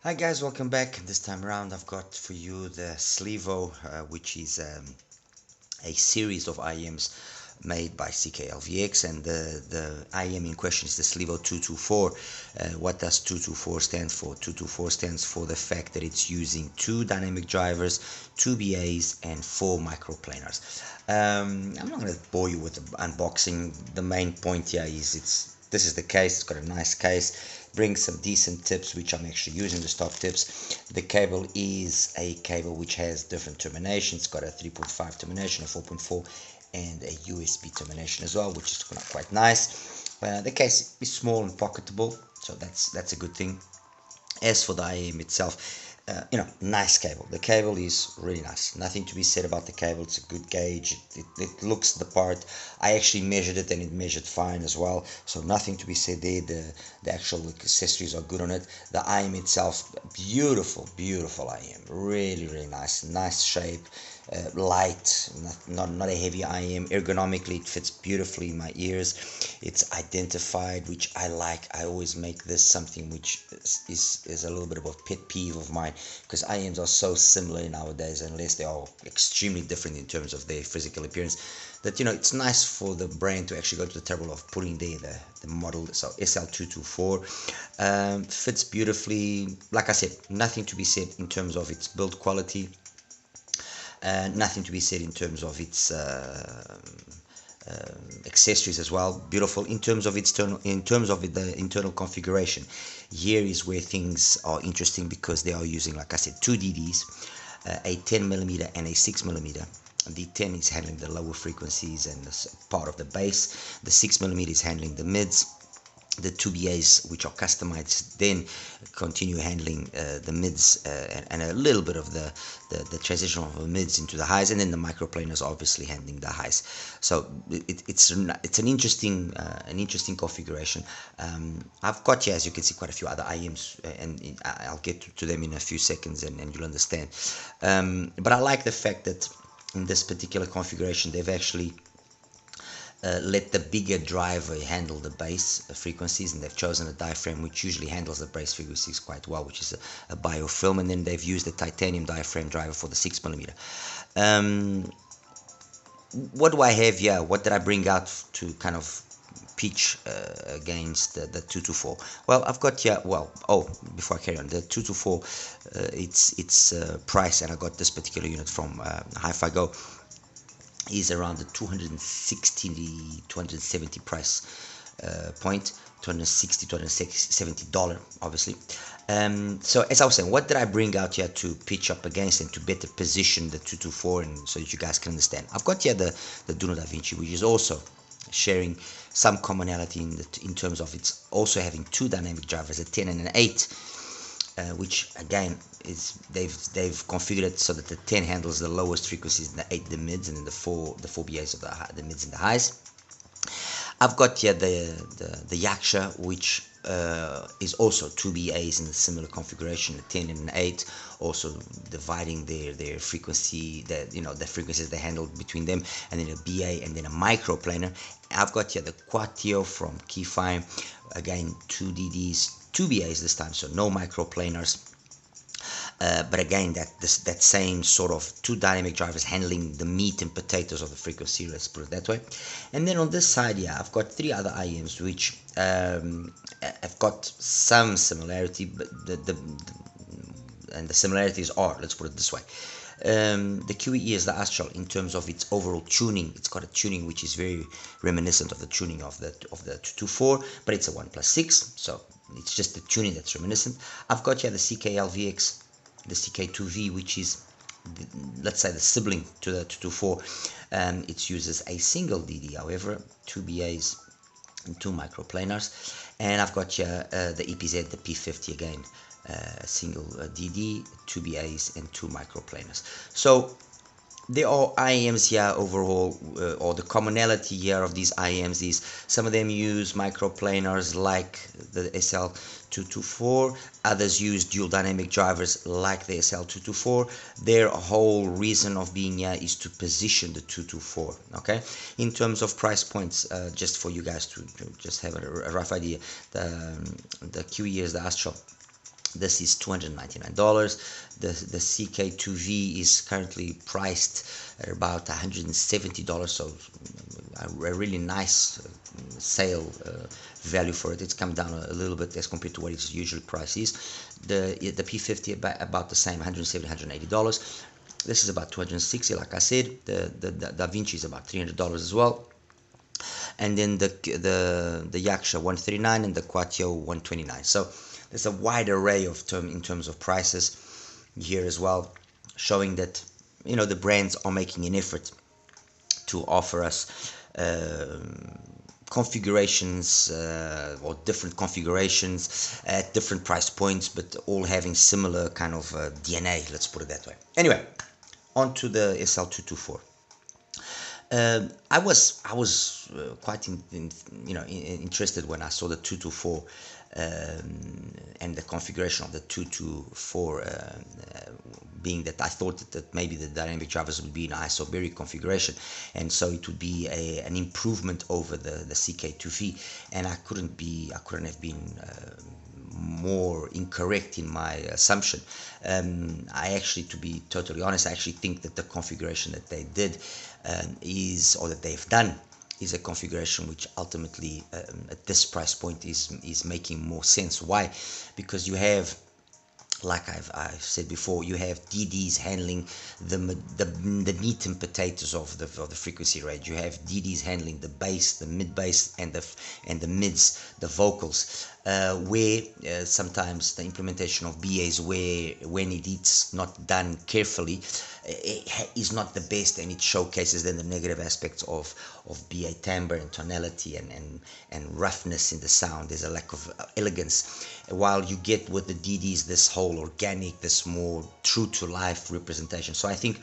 Hi guys, welcome back. This time around I've got for you the Sliivo, which is a series of IEMs made by CKLVX, and the IEM in question is the Sliivo 224. What does 224 stand for? 224 stands for the fact that it's using two dynamic drivers, two BAs, and four microplanars. I'm not going to bore you with the unboxing. The main point here is this is the case. It's got a nice case, brings some decent tips, which I'm actually using the stock tips. The cable is a cable which has different terminations. It's got a 3.5 termination, a 4.4, and a USB termination as well, which is quite nice. The case is small and pocketable, so that's a good thing. As for the IEM itself, nice cable. The cable is really nice. Nothing to be said about the cable. It's a good gauge. It looks the part. I actually measured it and it measured fine as well. So nothing to be said there. The actual accessories are good on it. The IEM itself, beautiful IEM. Really nice. Nice shape. Light, not a heavy IEM. Ergonomically, it fits beautifully in my ears. It's identified, which I like. I always make this something which is a little bit of a pet peeve of mine, because IEMs are so similar nowadays, unless they are extremely different in terms of their physical appearance, that it's nice for the brand to actually go to the trouble of putting there the model. So SL224 fits beautifully. Like I said, nothing to be said in terms of its build quality. Nothing to be said in terms of its accessories as well. Beautiful in terms of the internal configuration. Here is where things are interesting, because they are using, like I said, two DDs, a 10mm and a 6mm. The 10 is handling the lower frequencies and part of the bass. The 6mm is handling the mids. The two BAs, which are customized, then continue handling the mids and a little bit of the transition of the mids into the highs, and then the microplaners obviously handling the highs. So it's an interesting configuration. I've got here, as you can see, quite a few other IEMs, and I'll get to them in a few seconds, and you'll understand. But I like the fact that in this particular configuration they've actually let the bigger driver handle the bass frequencies, and they've chosen a diaphragm which usually handles the bass frequencies quite well, which is a biofilm, and then they've used a titanium diaphragm driver for the 6mm. What do I have here? What did I bring out to kind of pitch against the 224? Well, I've got here, before I carry on, the 224, its price, and I got this particular unit from HIFIGO, is around the 270 price point. 260 $270, obviously. So as I was saying, what did I bring out here to pitch up against and to better position the 224, and so that you guys can understand? I've got here the Duno Da Vinci, which is also sharing some commonality in terms of it's also having two dynamic drivers, a 10 and an 8, which again is they've configured it so that the 10 handles the lowest frequencies, and the 8 the mids, and then the four BAs of the mids and the highs. I've got here the Yaksha, which is also two BAs in a similar configuration, a 10 and an 8, also dividing their frequency, the frequencies they handled between them, and then a BA and then a microplanar. I've got here the Quatio from HiFi, again 2 DDs, 2 BAs this time, so no microplanars. But again, that same sort of two dynamic drivers handling the meat and potatoes of the frequency, let's put it that way. And then on this side, yeah, I've got 3 other IEMs which have got some similarity, but the similarities are, let's put it this way. The QE is the Astral in terms of its overall tuning. It's got a tuning which is very reminiscent of the tuning of the 224, but it's a 1+6, so it's just the tuning that's reminiscent. I've got here the CKLVX, the CK2V, which is let's say the sibling to the 224. It uses a single DD, however, 2 BAs and 2 microplanars. And I've got here the EPZ, the P50 again, single DD, 2 BAs and 2 microplanars. So there are IEMs here overall, or the commonality here of these IEMs is some of them use microplanars like the SL224, others use dual dynamic drivers like the SL224. Their whole reason of being here is to position the 224. Okay, in terms of price points, just for you guys to just have a rough idea, the QE is the Astral This is $299. The CK2V is currently priced at about $170, so a really nice sale value for it. It's come down a little bit as compared to what its usual price is. The P50 about the same, $170, $180. This is about $260, like I said. The Da Vinci is about $300 as well. And then the Yaksha 139 and the Quattro 129. So there's a wide array of in terms of prices here as well, showing that the brands are making an effort to offer us configurations or different configurations at different price points, but all having similar kind of DNA, let's put it that way. Anyway, on to the SL224. I was quite interested when I saw the 224 and the configuration of the 224, being that I thought that maybe the dynamic drivers would be in isobaric configuration, and so it would be an improvement over the CK2V, and I couldn't have been more incorrect in my assumption. I actually, to be totally honest, I actually think that the configuration that they did that they've done is a configuration which ultimately at this price point is making more sense. Why? Because you have, like I've said before, you have DDs handling the meat and potatoes of the frequency range. You have DDs handling the bass, the mid bass, and the mids, the vocals. Where sometimes the implementation of BAs, when it's not done carefully, is not the best, and it showcases then the negative aspects of BA timbre and tonality and roughness in the sound. There's a lack of elegance, while you get with the DDs this whole organic, this more true to life representation. So I think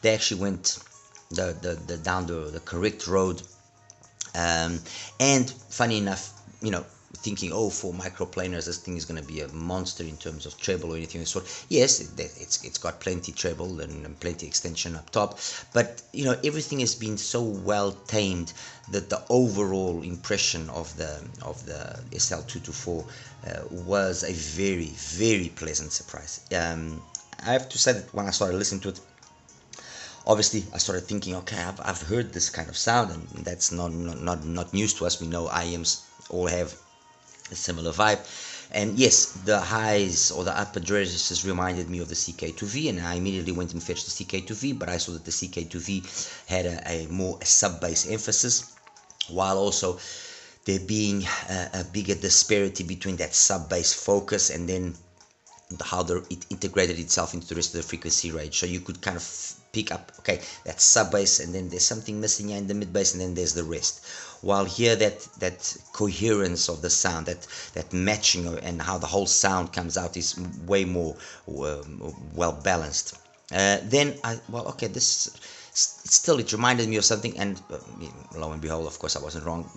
they actually went down the correct road, and funny enough, thinking, oh, for microplaners this thing is going to be a monster in terms of treble or anything of the sort. Yes, it's got plenty treble and plenty extension up top, but everything has been so well tamed that the overall impression of the SL224 was a very, very pleasant surprise. I have to say that when I started listening to it, obviously I started thinking, okay, I've heard this kind of sound, and that's not news to us. We know IEMs all have a similar vibe, and yes, the highs or the upper registers reminded me of the CK2V, and I immediately went and fetched the CK2V, but I saw that the CK2V had a more sub bass emphasis, while also there being a bigger disparity between that sub bass focus and then how it integrated itself into the rest of the frequency range. So you could kind of pick up, okay, that sub bass, and then there's something missing here in the mid bass, and then there's the rest. While here that coherence of the sound, that matching and how the whole sound comes out is way more well balanced. Then it reminded me of something, and lo and behold, of course, I wasn't wrong.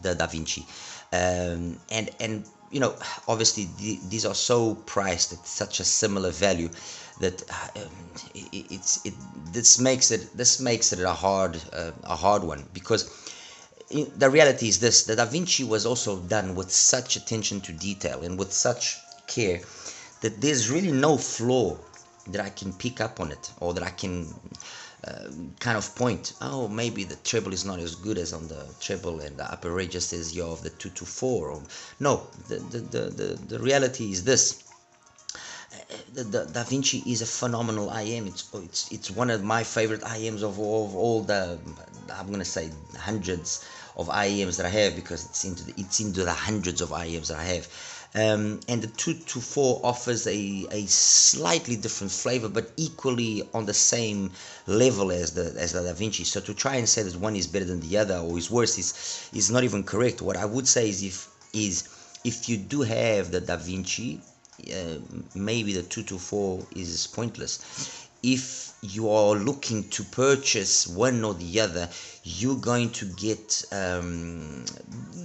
The Da Vinci, and obviously these are so priced at such a similar value that this makes it a hard one, because the reality is this: the Da Vinci was also done with such attention to detail and with such care that there's really no flaw that I can pick up on it, or that I can kind of point, oh, maybe the treble is not as good as on the treble and the upper registers here of the 224. No, the reality is this: the Da Vinci is a phenomenal IM. It's one of my favorite IMs of all the, I'm gonna say, hundreds of IEMs that I have, because it's into the hundreds of IEMs that I have. And the 224 offers a slightly different flavor, but equally on the same level as the Da Vinci. So to try and say that one is better than the other or is worse is not even correct. What I would say is if you do have the Da Vinci, maybe the 224 is pointless. If you are looking to purchase one or the other, you're going to get,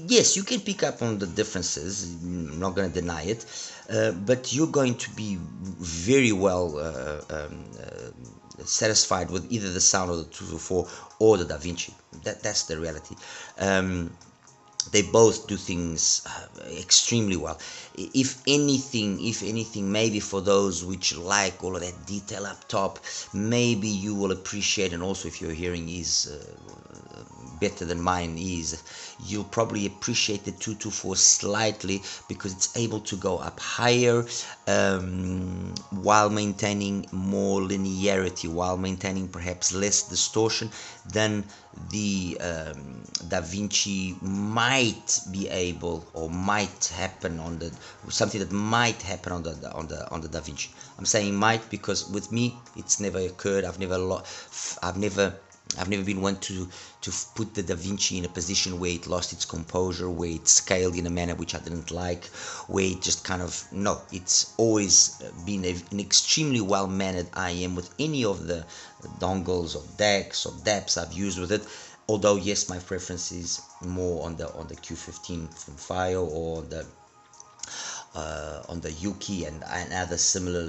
yes, you can pick up on the differences, I'm not going to deny it, but you're going to be very well satisfied with either the sound of the 224 or the Da Vinci. That's the reality. they both do things extremely well. If anything, maybe for those which like all of that detail up top, maybe you will appreciate, and also if your hearing is better than mine is, you'll probably appreciate the 224 slightly, because it's able to go up higher, while maintaining more linearity, while maintaining perhaps less distortion than the DaVinci might be able, or might happen on the, something that might happen on the DaVinci. I'm saying might because with me it's never occurred. I've never been one to put the DaVinci in a position where it lost its composure, where it scaled in a manner which I didn't like, where it just kind of, no, it's always been an extremely well mannered IM with any of the dongles or DACs or DAPs I've used with it. Although yes, my preference is more on the Q15 from FIO, or on the Yuki and other similar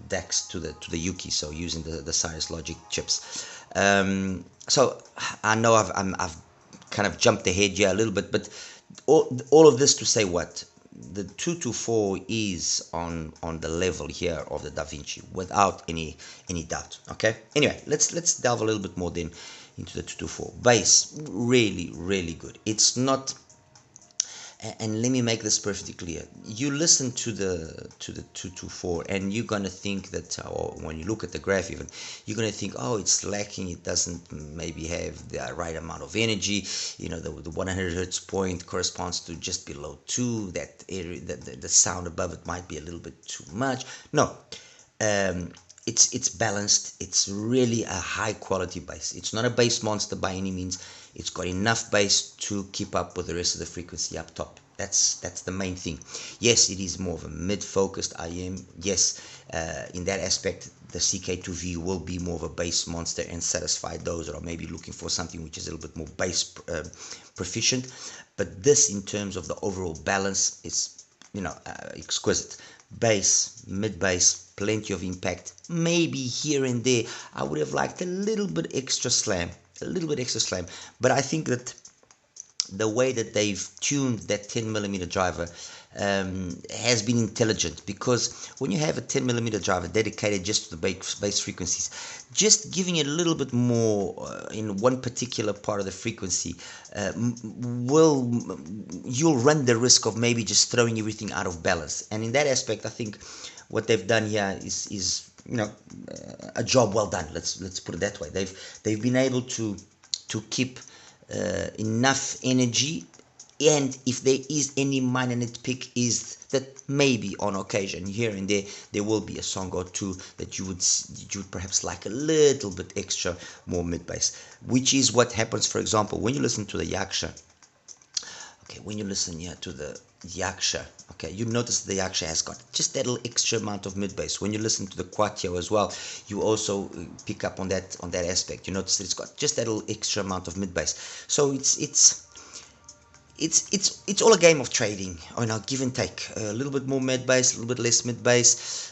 DACs to the Yuki, so using the Cirrus Logic chips. So I know I've kind of jumped ahead here a little bit, but all of this to say what? The 224 is on the level here of the DaVinci without any doubt. Okay. Anyway, let's delve a little bit more then into the 224. Bass, really good. It's not. And let me make this perfectly clear. You listen to the 224 and you're gonna think that, or when you look at the graph even, you're gonna think, oh, it's lacking, it doesn't maybe have the right amount of energy, you know, the 100 hertz point corresponds to just below 2, that area, the sound above it might be a little bit too much. No, it's balanced. It's really a high quality bass. It's not a bass monster by any means. It's got enough bass to keep up with the rest of the frequency up top. That's the main thing. Yes, it is more of a mid-focused IM. Yes, in that aspect, the CK2V will be more of a bass monster and satisfy those that are maybe looking for something which is a little bit more bass proficient. But this, in terms of the overall balance, is, you know, exquisite. Bass, mid-bass, plenty of impact. Maybe here and there, I would have liked a little bit extra slam. But I think that the way that they've tuned that 10mm driver has been intelligent, because when you have a 10mm driver dedicated just to the bass frequencies, just giving it a little bit more in one particular part of the frequency you'll run the risk of maybe just throwing everything out of balance. And in that aspect, I think what they've done here is you know, a job well done. Let's put it that way. They've been able to keep enough energy, and if there is any minor nitpick, is that maybe on occasion here and there will be a song or two that you would perhaps like a little bit extra more mid bass, which is what happens, for example, when you listen to the Yaksha. Okay, when you listen here to the Yaksha, okay, you notice the Yaksha has got just that little extra amount of mid bass. When you listen to the Quattro as well, you also pick up on that aspect. You notice that it's got just that little extra amount of mid bass. So it's all a game of trading, you know, give and take. A little bit more mid bass, a little bit less mid bass.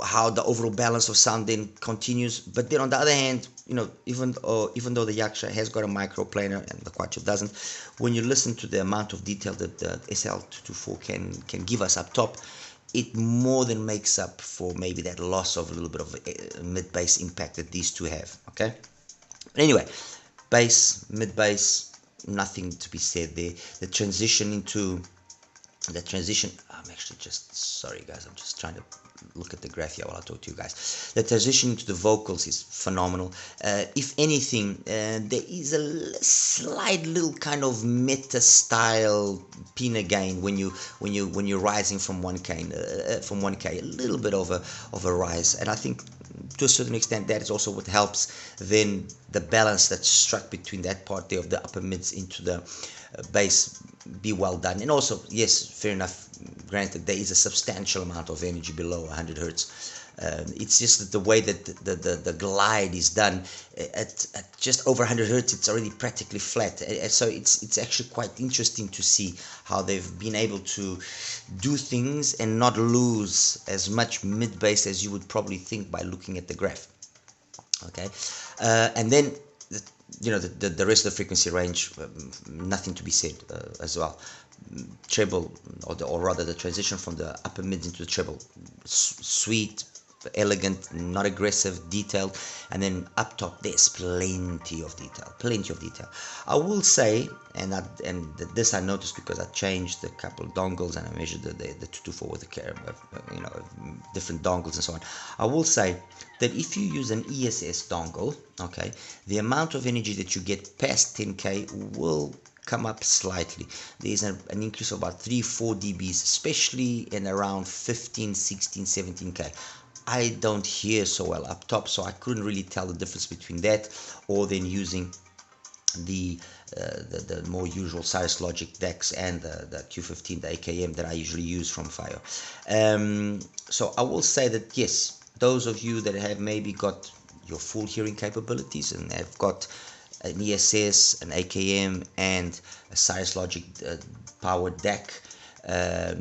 How the overall balance of sound then continues. But then on the other hand, you know, even though the Yaksha has got a microplanar and the Quattro doesn't, when you listen to the amount of detail that the SL224 can give us up top, it more than makes up for maybe that loss of a little bit of mid bass impact that these two have. Okay, but anyway, bass, mid bass, nothing to be said there. The transition, I'm actually just, sorry guys, I'm just trying to look at the graph here while I talk to you guys. The transition to the vocals is phenomenal. If anything, there is a slight little kind of meta style pinna gain when you're rising from 1K, a little bit of a rise, and I think to a certain extent that is also what helps then the balance that's struck between that part there of the upper mids into the bass be well done. And also, yes, fair enough, granted, there is a substantial amount of energy below 100 hertz. It's just that the way that the glide is done at just over 100 hertz, it's already practically flat. So it's actually quite interesting to see how they've been able to do things and not lose as much mid bass as you would probably think by looking at the graph. Okay, and then you know, the rest of the frequency range, nothing to be said as well. Treble, or rather the transition from the upper mids into the treble, sweet, elegant, not aggressive, detailed. And then up top there's plenty of detail. I will say, and this I noticed because I changed a couple of dongles and I measured the 224 with the you know, different dongles and so on. I will say that if you use an ESS dongle, okay, the amount of energy that you get past 10k will come up slightly. There's an increase of about 3-4 dBs, especially in around 15, 16, 17k. I don't hear so well up top, so I couldn't really tell the difference between that or then using the more usual Cirrus Logic decks and the Q15, the AKM that I usually use from FIO. So I will say that yes, those of you that have maybe got your full hearing capabilities and have got an ESS, an AKM, and a Cirrus Logic powered DAC,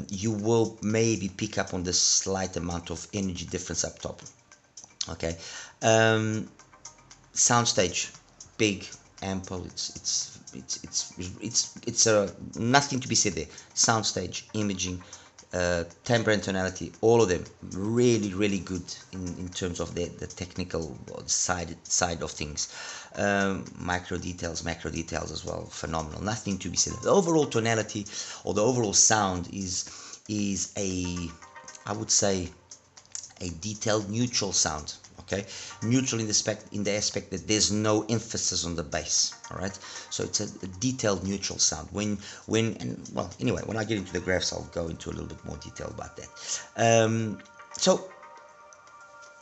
you will maybe pick up on this slight amount of energy difference up top. Okay, soundstage, big, ample. It's nothing to be said there. Soundstage, imaging, timbre and tonality, all of them really good in terms of the technical side of things. Micro details, macro details as well, phenomenal. Nothing to be said. The overall tonality or the overall sound is a, I would say, a detailed neutral sound. Okay, neutral in the aspect that there's no emphasis on the bass. All right, so it's a detailed neutral sound. When I get into the graphs, I'll go into a little bit more detail about that. So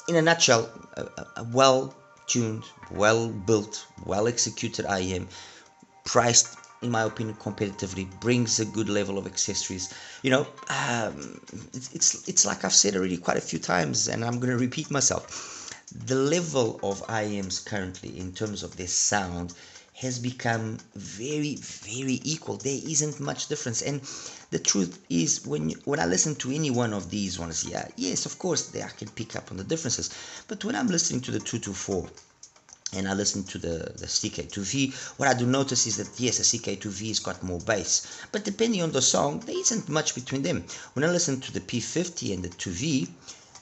in a nutshell, a well-tuned, well-built, well-executed IEM, priced, in my opinion, competitively, brings a good level of accessories. You know, it's like I've said already quite a few times, and I'm going to repeat myself. The level of IEMs currently, in terms of their sound, has become very equal. There isn't much difference, and the truth is, when I listen to any one of these ones, yes, of course, I can pick up on the differences. But when I'm listening to the 224 and I listen to the CK2V, what I do notice is that yes, the CK2V has got more bass, but depending on the song, there isn't much between them. When I listen to the P50 and the 2V,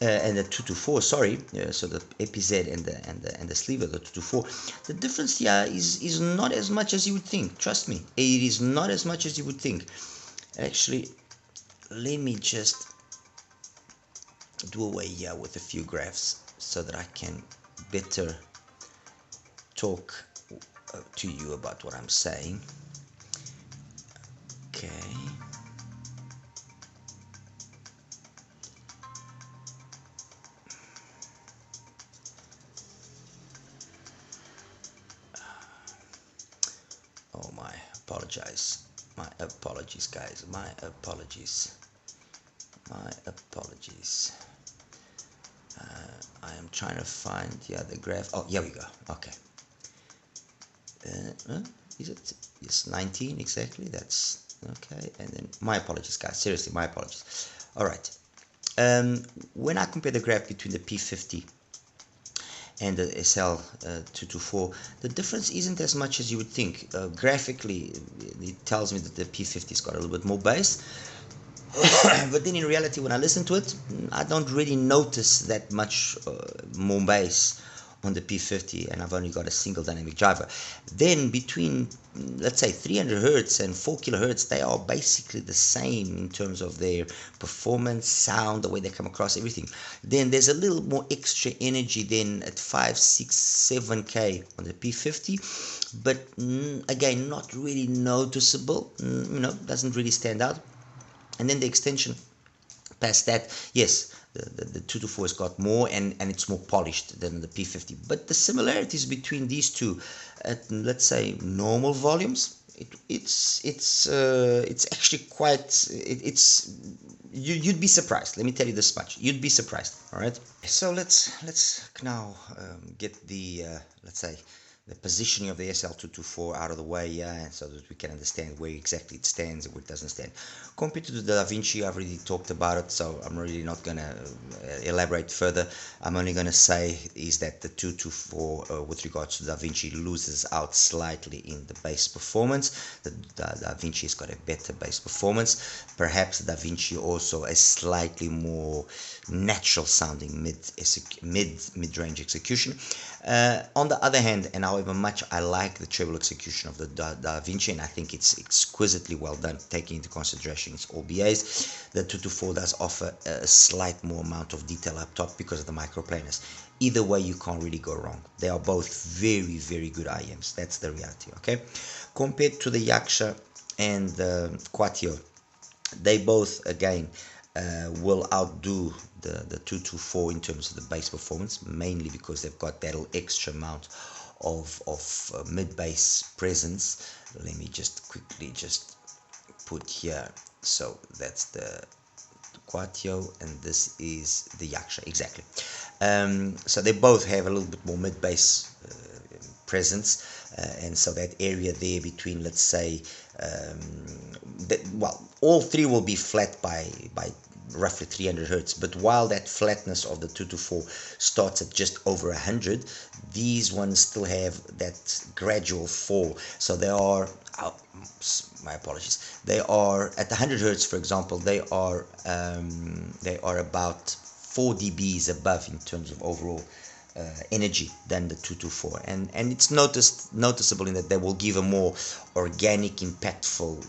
and the 224, sorry, so the APZ and the Sliivo, the 224, the difference here is not as much as you would think. Trust me, it is not as much as you would think. Actually, let me just do away here with a few graphs so that I can better talk to you about what I'm saying. Okay. Oh, my apologies, guys. My apologies. I am trying to find the graph. Oh, here we go. Okay. Is it? Yes, 19 exactly. That's okay. And then my apologies, guys. Seriously, my apologies. All right. When I compare the graph between the P50 and the SL224, the difference isn't as much as you would think. Graphically, it tells me that the P50's got a little bit more bass, but then in reality, when I listen to it, I don't really notice that much more bass on the P50, and I've only got a single dynamic driver. Then between, let's say, 300 Hertz and 4 kilohertz, they are basically the same in terms of their performance, sound, the way they come across, everything. Then there's a little more extra energy then at 5, 6, 7K on the P50, but again, not really noticeable, doesn't really stand out. And then the extension past that, yes, the 224 has got more and it's more polished than the P50. But the similarities between these two at, let's say, normal volumes, it's actually quite, you'd be surprised. Let me tell you this much, you'd be surprised. All right, so let's now get the let's say the positioning of the SL224 out of the way, yeah, so that we can understand where exactly it stands and where it doesn't stand. Compared to the DaVinci, I've already talked about it, so I'm really not going to elaborate further. I'm only going to say is that the 224 with regards to DaVinci loses out slightly in the bass performance. The DaVinci has got a better bass performance. Perhaps DaVinci also a slightly more natural sounding mid-range execution. On the other hand, and however much I like the treble execution of the DaVinci, and I think it's exquisitely well done, taking into consideration it's all BAs, the 224 does offer a slight more amount of detail up top because of the microplanars. Either way, you can't really go wrong. They are both very, very good IMs. That's the reality, okay? Compared to the Yaksha and the Quatio, they both, again, will outdo the 224 in terms of the bass performance, mainly because they've got that little extra amount of mid bass presence. Let me just quickly just put here. So that's the Quatio, and this is the Yaksha, exactly. So they both have a little bit more mid bass presence, and so that area there between, let's say, well, all three will be flat by roughly 300 hertz, but while that flatness of the 224 starts at just over 100, these ones still have that gradual fall. So they are, my apologies, they are at 100 hertz, for example, they are about 4 dBs above in terms of overall energy than the 224, and it's noticeable in that they will give a more organic, impactful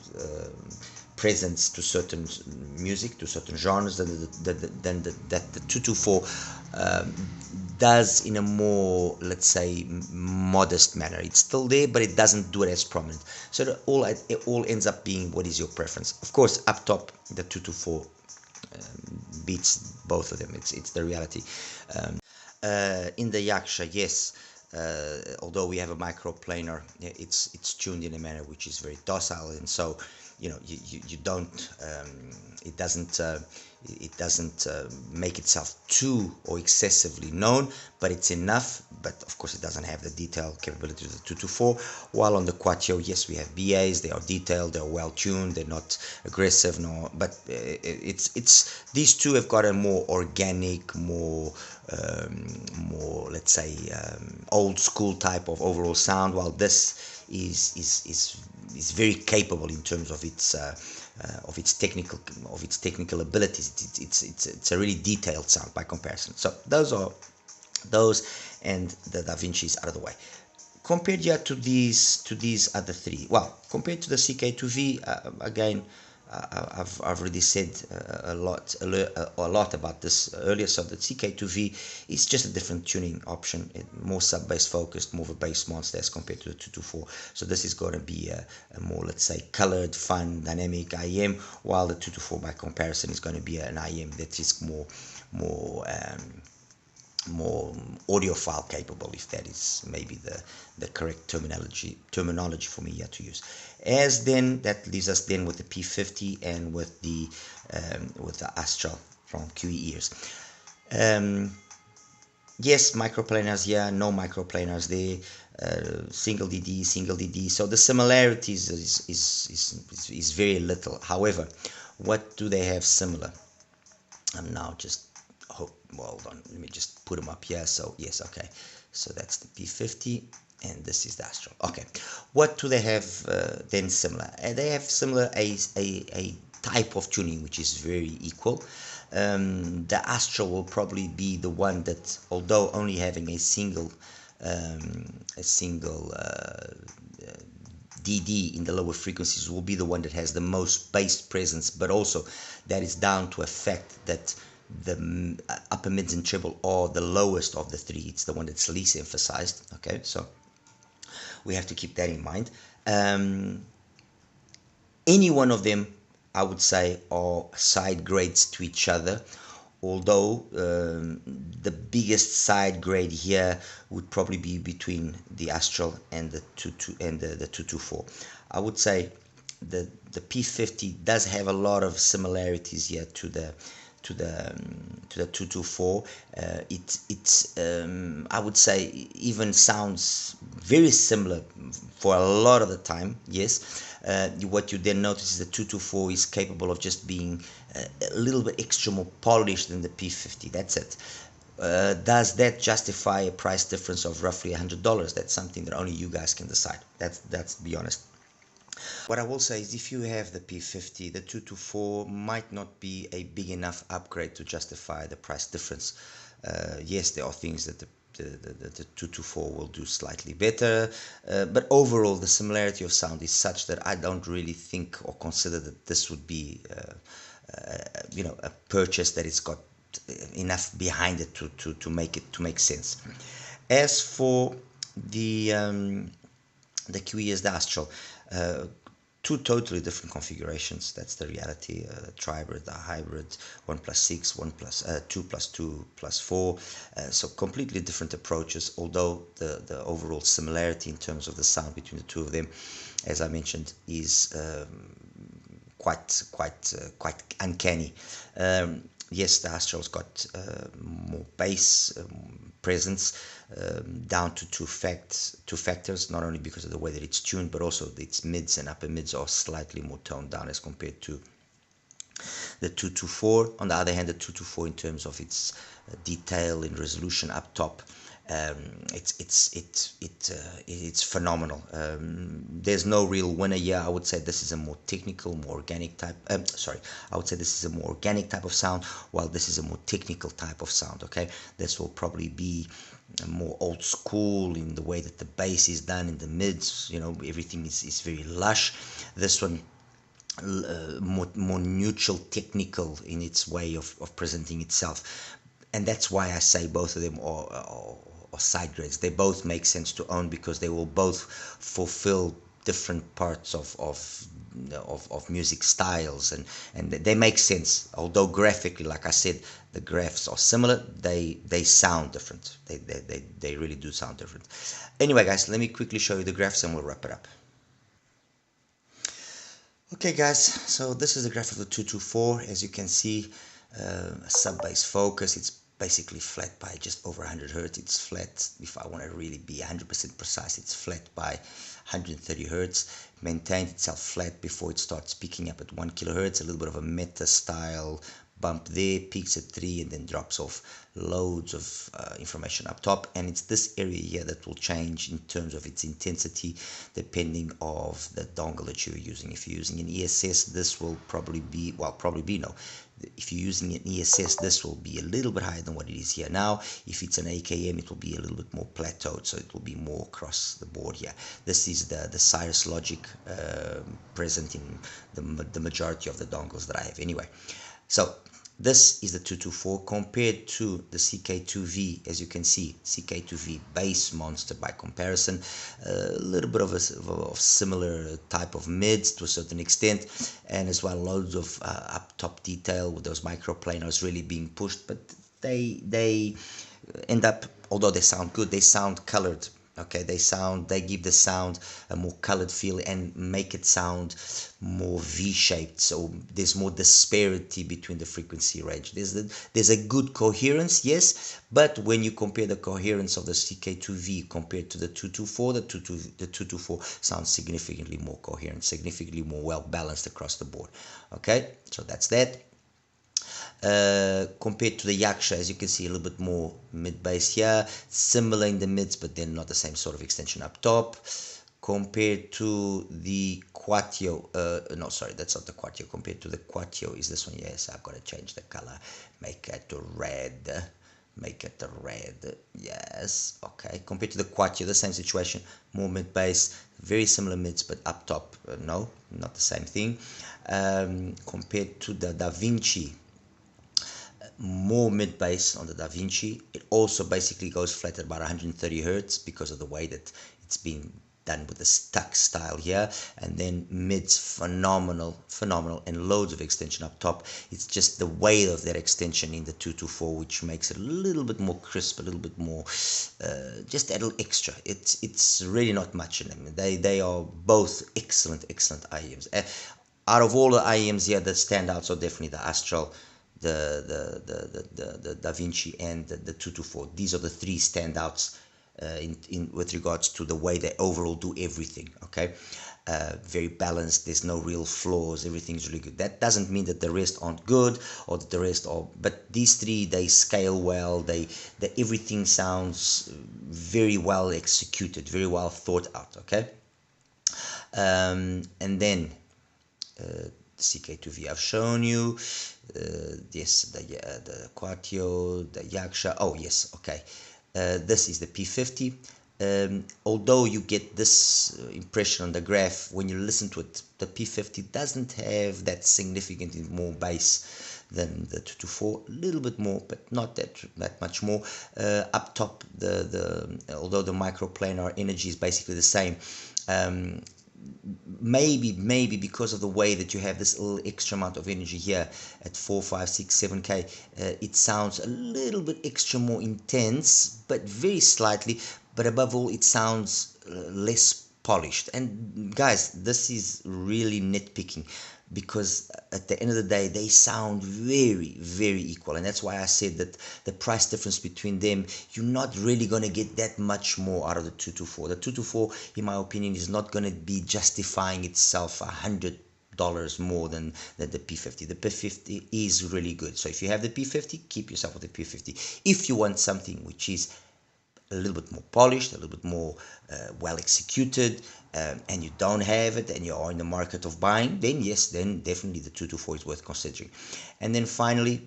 presence to certain music, to certain genres than the 224 does in a more, let's say, modest manner. It's still there, but it doesn't do it as prominent. So it all ends up being what is your preference. Of course, up top, the 224 beats both of them. It's the reality. In the Yaksha, yes, although we have a microplanar, it's tuned in a manner which is very docile, and so you don't it doesn't make itself too or excessively known, but it's enough. But of course, it doesn't have the detail capability of the 224. While on the Quatio, yes, we have BAs. They are detailed. They're well tuned. They're not aggressive, no. But it's these two have got a more organic, more let's say old school type of overall sound, while this is very capable in terms of its technical abilities. It's a really detailed sound by comparison. So those and the DaVinci's out of the way. Compared here to these other three, well, compared to the CK2V, again, I've already said a lot about this earlier. So the CK2V is just a different tuning option, more sub-bass focused, more of a bass monster as compared to the 224. So this is going to be a more, let's say, colored, fun, dynamic IM, while the 224 by comparison is going to be an IM that is more audiophile capable, if that is maybe the correct terminology for me here to use. As then that leaves us then with the P50 and with the Astral from QE ears. Yes, microplanars here, no microplanars there, single DD. So the similarities is very little. However, what do they have similar? I'm now just hold on, let me just put them up here. So yes, okay, so that's the P50 and this is the Astral. Okay, what do they have then similar? They have similar a type of tuning which is very equal. The Astral will probably be the one that, although only having a single DD in the lower frequencies, will be the one that has the most bass presence, but also that is down to a fact that the upper mids and treble are the lowest of the three. It's the one that's least emphasized. Okay, so we have to keep that in mind. Any one of them, I would say, are side grades to each other, although the biggest side grade here would probably be between the Astral and the 224. I would say the P50 does have a lot of similarities here to the to the 224. I would say even sounds very similar for a lot of the time. Yes, what you then notice is the 224 is capable of just being a little bit extra more polished than the P50. That's it. Does that justify a price difference of roughly $100? That's something that only you guys can decide. That's be honest. What I will say is if you have the P50, the 224 might not be a big enough upgrade to justify the price difference. Yes, there are things that the 224 will do slightly better, but overall the similarity of sound is such that I don't really think or consider that this would be a purchase that it's got enough behind it to make sense. As for the QES, the Astral, two totally different configurations. That's the reality. Trihybrid, the hybrid, 1+6, 2+2+4. So completely different approaches. Although the overall similarity in terms of the sound between the two of them, as I mentioned, is quite uncanny. Yes, the Astral's got more bass presence, down to two factors, not only because of the way that it's tuned, but also its mids and upper mids are slightly more toned down as compared to the 224. On the other hand, the 224 in terms of its detail and resolution up top, it's phenomenal. There's no real winner here. I would say this is a more technical, more organic type. I would say this is a more organic type of sound, while this is a more technical type of sound. Okay, this will probably be more old school in the way that the bass is done in the mids. Everything is very lush. This one more neutral, technical in its way of presenting itself, and that's why I say both of them are side grades. They both make sense to own because they will both fulfill different parts of music styles, and they make sense. Although graphically, like I said, the graphs are similar, they sound different. They really do sound different. Anyway, guys, let me quickly show you the graphs and we'll wrap it up. Okay, guys, so this is the graph of the 224. As you can see, a sub-bass focus. It's basically flat by just over 100 hertz. It's flat, if I want to really be 100% precise, it's flat by 130 hertz. Maintained itself flat before it starts picking up at 1 kilohertz. A little bit of a meta style bump there, peaks at 3 and then drops off. Loads of information up top, and it's this area here that will change in terms of its intensity depending of the dongle that you're using. If you're using an ESS, this will probably be, no, if you're using an ESS, this will be a little bit higher than what it is here now. If it's an AKM, it will be a little bit more plateaued, so it will be more across the board here. This is the Cirrus logic present in the majority of the dongles that I have anyway. So this is the 224 compared to the CK2V. As you can see, CK2V bass monster by comparison, a little bit of a similar type of mids to a certain extent, and as well loads of up top detail with those microplanars really being pushed, but they end up, although they sound good, they sound colored. Okay, they give the sound a more colored feel and make it sound more V-shaped, so there's more disparity between the frequency range. There's a good coherence, yes, but when you compare the coherence of the CK2V compared to the 224, the 224 sounds significantly more coherent, significantly more well balanced across the board. Okay, so that's that. Compared to the Yaksha, as you can see, a little bit more mid-bass here, similar in the mids, but then not the same sort of extension up top. Compared to the Quatio, no, sorry, that's not the Quatio. Compared to the Quatio is this one. Yes, I've got to change the color, make it red. Yes, okay. Compared to the Quatio, the same situation, more mid-bass, very similar mids, but up top, no, not the same thing. Compared to the Da Vinci, more mid-bass on the Da Vinci. It also basically goes flat at about 130 hertz because of the way that it's been done with the stuck style here, and then mids phenomenal, and loads of extension up top. It's just the weight of that extension in the 224 which makes it a little bit more crisp, a little bit more, just a little extra. It's really not much in them. They are both excellent IEMs. Out of all the IEMs here, the standouts are definitely the Astral, the DaVinci and the 224. These are the three standouts in with regards to the way they overall do everything. Okay, very balanced. There's no real flaws. Everything's really good. That doesn't mean that the rest aren't good or that the rest are. But these three, they scale well. They everything sounds very well executed, very well thought out. Okay, and then CK2V I've shown you. Yes, the Quartio, the Yaksha. Oh yes, okay. This is the P50. Although you get this impression on the graph when you listen to it, the P50 doesn't have that significantly more bass than the 224. A little bit more, but not that much more. Up top, although the microplanar energy is basically the same. Maybe because of the way that you have this little extra amount of energy here at 4, 5, 6, 7K, it sounds a little bit extra more intense, but very slightly. But above all, it sounds less polished. And guys, this is really nitpicking, because at the end of the day, they sound very, very equal. And that's why I said that the price difference between them, you're not really going to get that much more out of the 224. The 224, in my opinion, is not going to be justifying itself $100 more than the P50. The P50 is really good. So if you have the P50, keep yourself with the P50. If you want something which is a little bit more polished, a little bit more well executed, and you don't have it and you are in the market of buying, then yes, then definitely the 224 is worth considering. And then finally,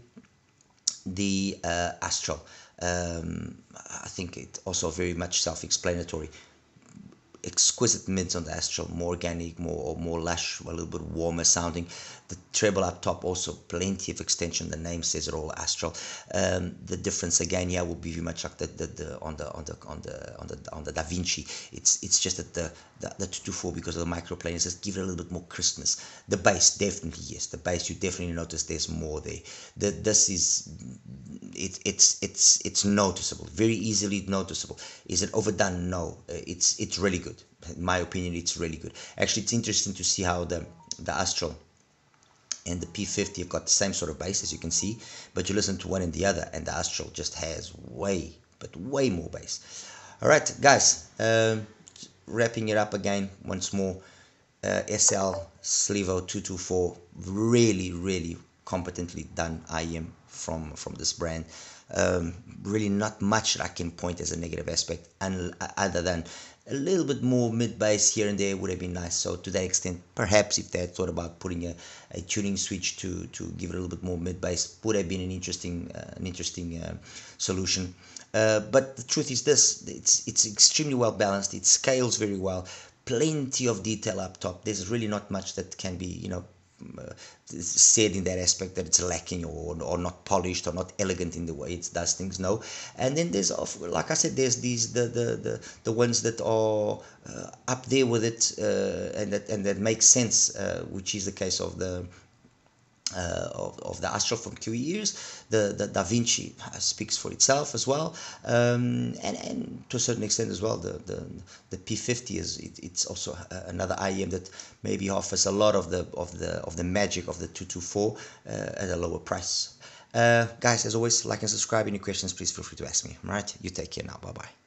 the Astral. I think it also very much self-explanatory. Exquisite mids on the Astral, more organic, more lush, a little bit warmer sounding. The treble up top also plenty of extension. The name says it all, Astral. The difference again here will be very much like on the DaVinci. It's just that the 224, because of the microplanars, just give it a little bit more crispness. The bass, definitely yes. The bass, you definitely notice there's more there. This is it's noticeable, very easily noticeable. Is it overdone? No, it's really good. In my opinion, it's really good. Actually, it's interesting to see how the Astral and the P50 have got the same sort of bass, as you can see, but you listen to one and the other, and the Astral just has way more bass. All right, guys, wrapping it up again once more. SL Sliivo 224, really competently done IEM from this brand. Really not much that I can point as a negative aspect, and other than a little bit more mid bass here and there would have been nice. So to that extent, perhaps if they had thought about putting a tuning switch to give it a little bit more mid bass, would have been an interesting solution. But the truth is this: it's extremely well balanced. It scales very well. Plenty of detail up top. There's really not much that can be, said in that aspect, that it's lacking or not polished or not elegant in the way it does things. No. And then there's, like I said, there's these the ones that are up there with it, and that makes sense, which is the case of the Astral from QE. The DaVinci speaks for itself as well, and to a certain extent as well, the P50 it's also another IEM that maybe offers a lot of the magic of the 224 at a lower price. Guys, as always, like and subscribe. Any questions, please feel free to ask me. All right, you take care now. Bye bye.